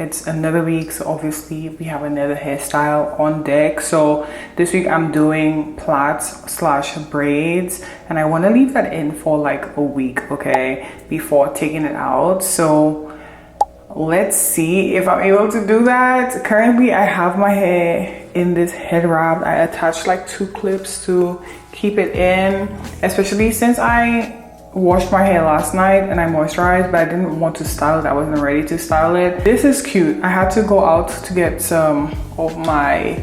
It's another week, so obviously we have another hairstyle on deck. So this week I'm doing plaits slash braids, and I want to leave that in for like a week, okay, before taking it out. So let's see if I'm able to do that. Currently I have my hair in this head wrap. I attached like 2 clips to keep it in, especially since I washed my hair last night and I moisturized, but I didn't want to style it. I wasn't ready to style it. This is cute. I had to go out to get some of my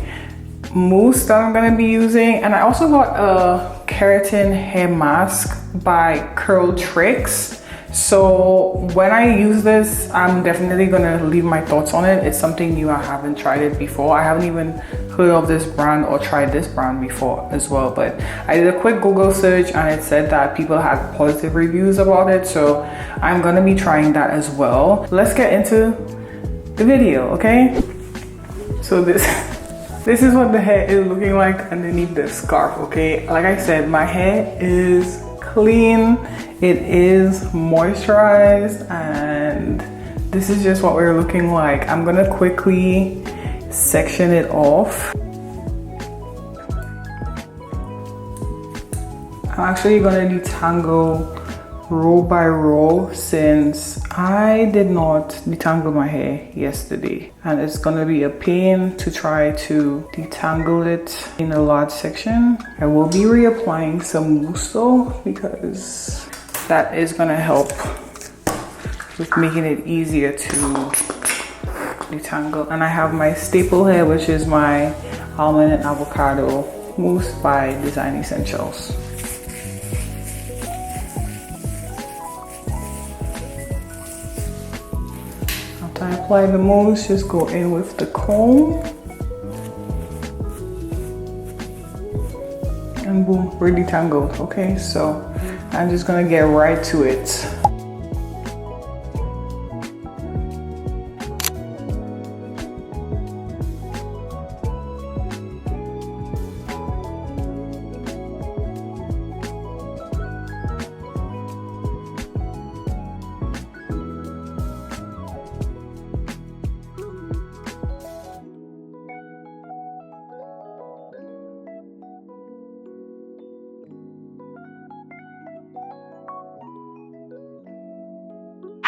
mousse that I'm gonna be using, and I also got a keratin hair mask by Curl Tricks. So when I use this, I'm definitely gonna leave my thoughts on it. It's something new. I haven't tried it before. I haven't even heard of this brand or tried this brand before as well, but I did a quick Google search and it said that people had positive reviews about it, so I'm gonna be trying that as well. Let's get into the video, okay? So this is what the hair is looking like underneath the scarf, okay? Like I said, my hair is clean, it is moisturized, and this is just what we're looking like. I'm gonna quickly section it off. I'm actually gonna detangle row by row since I did not detangle my hair yesterday, and it's gonna be a pain to try to detangle it in a large section. I will be reapplying some mousse though, because that is gonna help with making it easier to detangle. And I have my staple hair, which is my almond and avocado mousse by Design Essentials. After I apply the mousse, just go in with the comb, and boom, we're detangled. Okay, so I'm just gonna get right to it.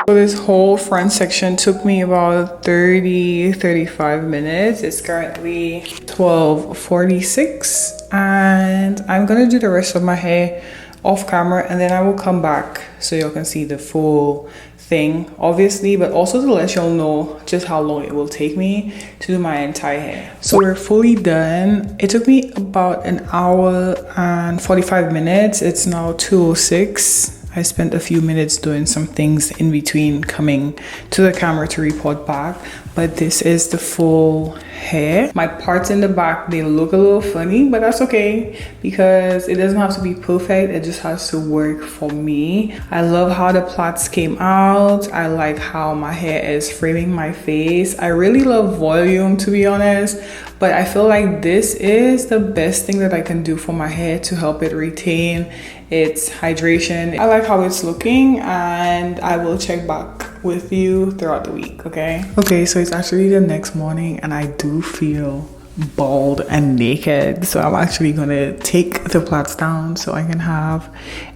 So this whole front section took me about 35 minutes. It's currently 12:46, and I'm gonna do the rest of my hair off camera, and then I will come back so y'all can see the full thing, obviously, but also to let y'all know just how long it will take me to do my entire hair. So we're fully done. It took me about an hour and 45 minutes. It's now 2:06. I spent a few minutes doing some things in between coming to the camera to report back, but this is the full hair. My parts in the back, they look a little funny, but that's okay because it doesn't have to be perfect. It just has to work for me. I love how the plaits came out. I like how my hair is framing my face. I really love volume, to be honest, but I feel like this is the best thing that I can do for my hair to help it retain its hydration. I like how it's looking, and I will check back with you throughout the week, okay? Okay, so it's actually the next morning and I do feel bald and naked, so I'm actually gonna take the plaits down so I can have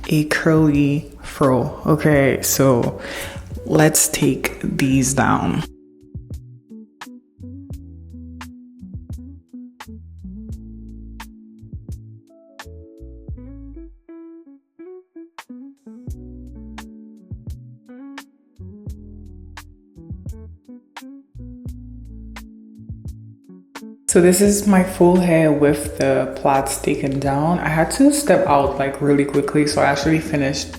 a curly fro. Okay, so let's take these down. So this is my full hair with the plaits taken down. I had to step out like really quickly, so I actually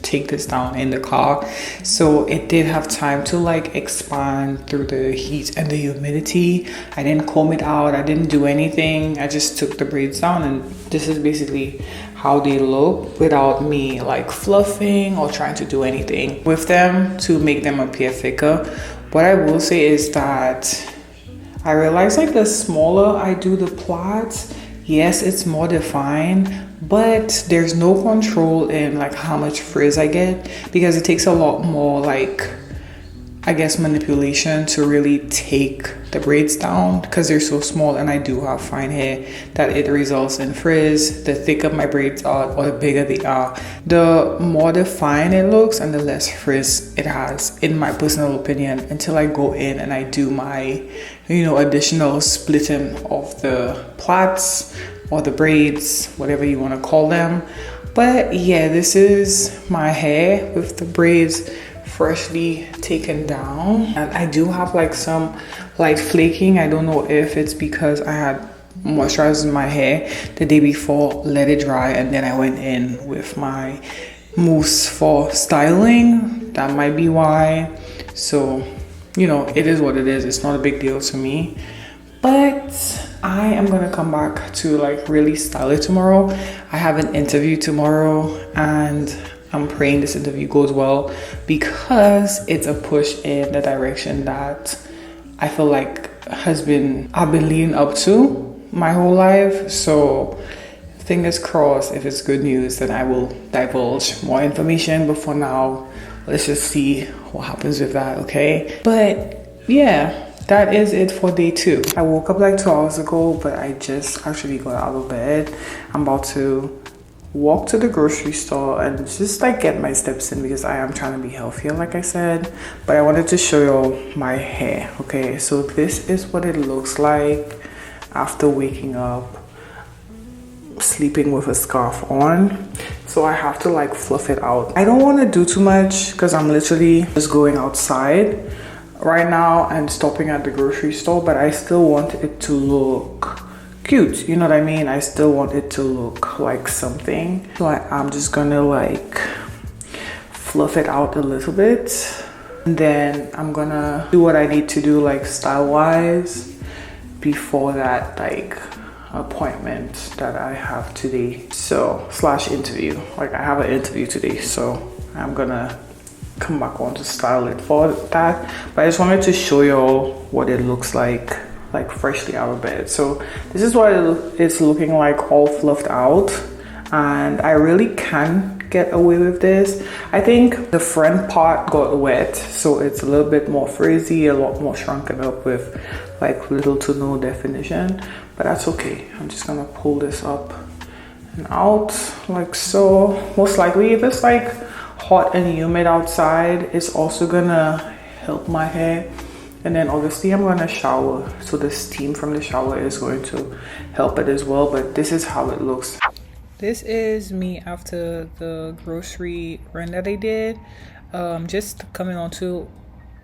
take this down in the car. So it did have time to like expand through the heat and the humidity. I didn't comb it out, I didn't do anything. I just took the braids down, and this is basically how they look without me like fluffing or trying to do anything with them to make them appear thicker. What I will say is that I realize like the smaller I do the plaits, yes, it's more defined, but there's no control in like how much frizz I get because it takes a lot more like I guess, manipulation to really take the braids down because they're so small, and I do have fine hair, that it results in frizz. The thicker my braids are or the bigger they are, the more defined it looks and the less frizz it has, in my personal opinion, until I go in and I do my, additional splitting of the plaits or the braids, whatever you want to call them. But yeah, this is my hair with the braids freshly taken down, and I do have like some light flaking. I don't know if it's because I had moisturized my hair the day before, let it dry, and then I went in with my mousse for styling. That might be why. So it is what it is. It's not a big deal to me, but I am gonna come back to like really style it tomorrow. I have an interview tomorrow, and I'm praying this interview goes well because it's a push in the direction that I feel like I've been leading up to my whole life. So fingers crossed, if it's good news, then I will divulge more information. But for now, let's just see what happens with that, okay? But yeah, that is it for day 2. I woke up like 2 hours ago, but I just actually got out of bed. I'm about to walk to the grocery store and just like get my steps in because I am trying to be healthier, like I said. But I wanted to show you my hair, okay? So this is what it looks like after waking up, sleeping with a scarf on. So I have to like fluff it out. I don't want to do too much because I'm literally just going outside right now and stopping at the grocery store, but I still want it to look cute, you know what I mean? I still want it to look like something. So I'm just gonna like fluff it out a little bit, and then I'm gonna do what I need to do like style wise before that like appointment that I have today, so / interview. Like I have an interview today, so I'm gonna come back on to style it for that. But I just wanted to show you all what it looks like freshly out of bed. So this is what it's looking like, all fluffed out, and I really can get away with this. I think the front part got wet, so it's a little bit more frizzy, a lot more shrunken up with like little to no definition, but that's okay. I'm just gonna pull this up and out like so. Most likely if it's like hot and humid outside, it's also gonna help my hair. And then obviously I'm gonna shower, so the steam from the shower is going to help it as well. But this is how it looks. This is me after the grocery run that I did. Just coming on to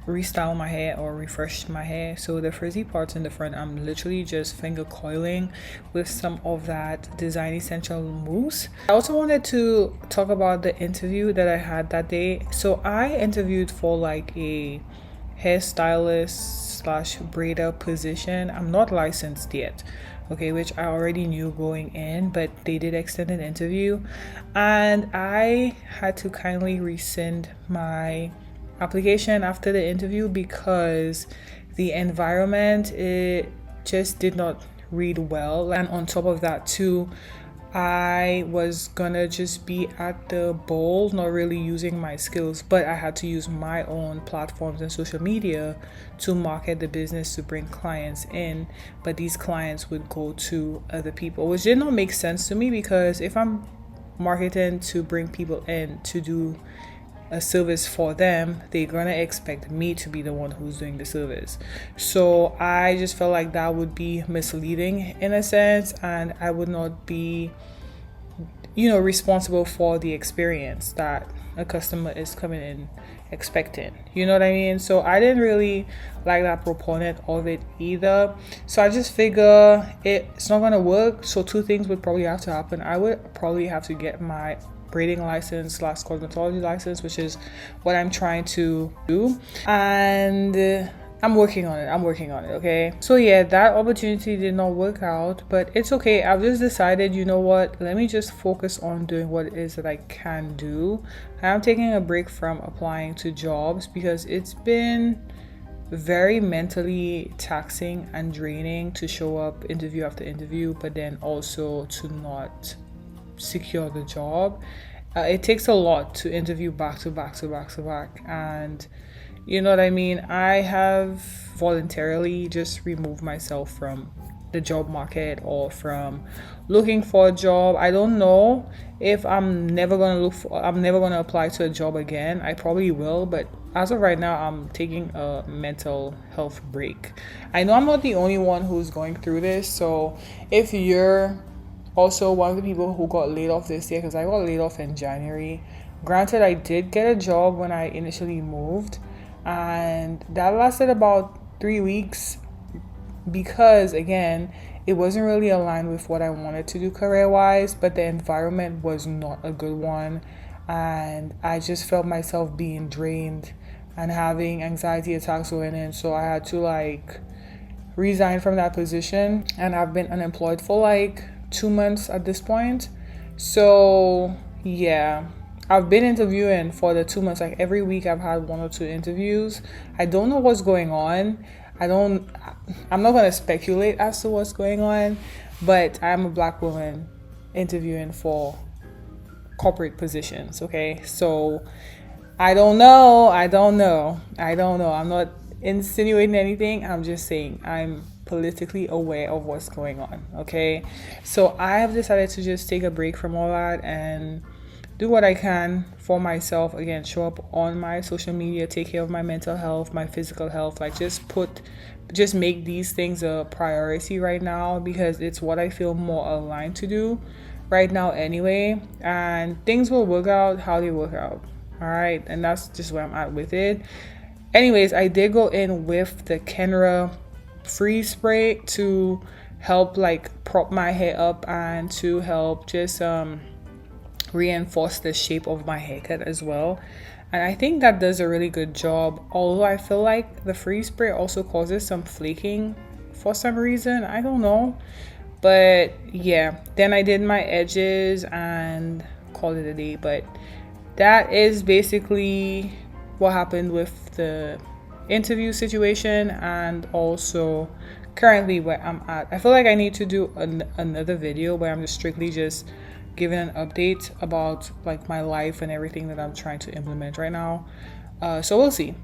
restyle my hair or refresh my hair. So the frizzy parts in the front, I'm literally just finger coiling with some of that Design Essential mousse. I also wanted to talk about the interview that I had that day. So I interviewed for like a hairstylist / braider position. I'm not licensed yet, okay, which I already knew going in, but they did extend an interview, and I had to kindly rescind my application after the interview because the environment, it just did not read well. And on top of that too, I was gonna just be at the bowl, not really using my skills, but I had to use my own platforms and social media to market the business, to bring clients in. But these clients would go to other people, which did not make sense to me, because if I'm marketing to bring people in to do a service for them, they're gonna expect me to be the one who's doing the service. So I just felt like that would be misleading in a sense, and I would not be, responsible for the experience that a customer is coming in expecting. You know what I mean? So I didn't really like that proponent of it either. So I just figure it's not gonna work. So 2 things would probably have to happen. I would probably have to get my braiding license / cosmetology license, which is what I'm trying to do, and I'm working on it, okay? So yeah, that opportunity did not work out, but it's okay. I've just decided, you know what, let me just focus on doing what it is that I can do. I'm taking a break from applying to jobs because it's been very mentally taxing and draining to show up interview after interview, but then also to not secure the job. It takes a lot to interview back to back, and You know what I mean? I have voluntarily just removed myself from the job market or from looking for a job. I don't know if I'm never gonna apply to a job again. I probably will, but as of right now, I'm taking a mental health break. I know I'm not the only one who's going through this, so if you're also one of the people who got laid off this year, because I got laid off in January. Granted, I did get a job when I initially moved, and that lasted about 3 weeks because, again, it wasn't really aligned with what I wanted to do career wise, but the environment was not a good one, and I just felt myself being drained and having anxiety attacks going in, so I had to like resign from that position, and I've been unemployed for like 2 months at this point. So yeah, I've been interviewing for the 2 months. Like every week I've had 1 or 2 interviews. I don't know what's going on. I'm not gonna speculate as to what's going on, but I'm a black woman interviewing for corporate positions. Okay, so I don't know. I'm not insinuating anything. I'm just saying I'm politically aware of what's going on. Okay, so I have decided to just take a break from all that and do what I can for myself. Again, show up on my social media, take care of my mental health, my physical health. Like just make these things a priority right now, because it's what I feel more aligned to do right now anyway, and things will work out how they work out. All right, and that's just where I'm at with it. Anyways, I did go in with the Kenra freeze spray to help like prop my hair up and to help just reinforce the shape of my haircut as well, and I think that does a really good job, although I feel like the freeze spray also causes some flaking for some reason. I don't know, but yeah, then I did my edges and called it a day. But that is basically what happened with the interview situation, and also currently where I'm at. I feel like I need to do another video where I'm just strictly just giving an update about like my life and everything that I'm trying to implement right now. So we'll see.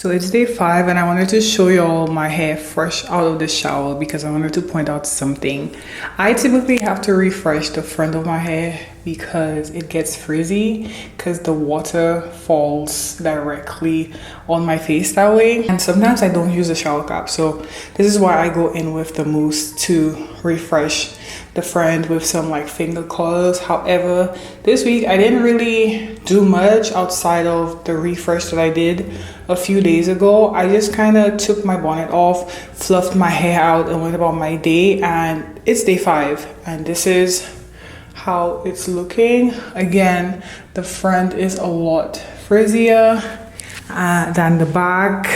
So it's day 5, and I wanted to show y'all my hair fresh out of the shower because I wanted to point out something. I typically have to refresh the front of my hair because it gets frizzy because the water falls directly on my face that way, and sometimes I don't use a shower cap. So this is why I go in with the mousse to refresh the front with some like finger curls. However, this week I didn't really do much outside of the refresh that I did a few days ago. I just kind of took my bonnet off, fluffed my hair out, and went about my day. And it's day 5, and this is how it's looking. Again, the front is a lot frizzier than the back.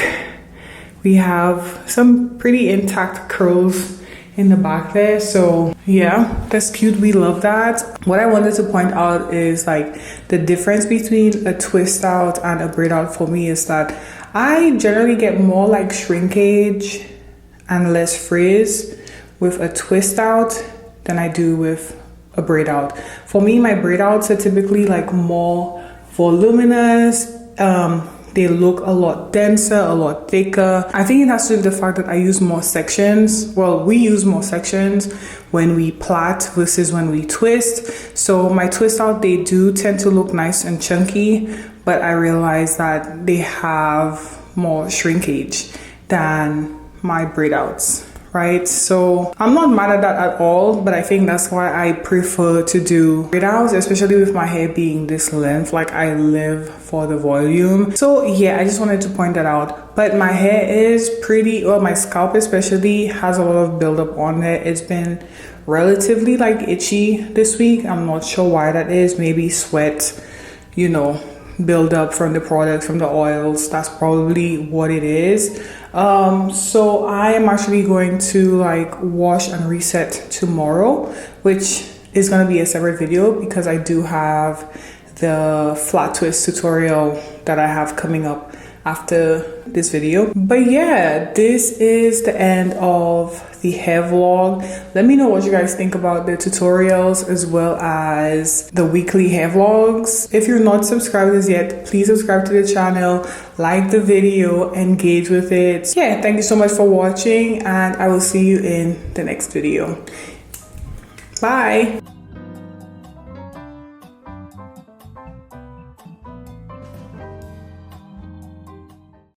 We have some pretty intact curls in the back there, so yeah, that's cute. We love that. What I wanted to point out is like the difference between a twist out and a braid out for me is that I generally get more like shrinkage and less frizz with a twist out than I do with a braid out. For me, my braid outs are typically like more voluminous. They look a lot denser, a lot thicker. I think it has to do with the fact that I use more sections. Well, we use more sections when we plait versus when we twist. So my twist out, they do tend to look nice and chunky, but I realize that they have more shrinkage than my braid outs, right? So I'm not mad at that at all, but I think that's why I prefer to do braid outs, especially with my hair being this length. Like I live for the volume. So yeah, I just wanted to point that out. But my hair is pretty, well, my scalp especially has a lot of buildup on there. It's been relatively like itchy this week. I'm not sure why that is. Maybe sweat, you know, build up from the products, from the oils. That's probably what it is. So I am actually going to like wash and reset tomorrow, which is going to be a separate video because I do have the flat twist tutorial that I have coming up after this video. But yeah, this is the end of the hair vlog. Let me know what you guys think about the tutorials as well as the weekly hair vlogs. If you're not subscribed as yet, please subscribe to the channel, like the video, engage with it. Yeah, thank you so much for watching, and I will see you in the next video. Bye.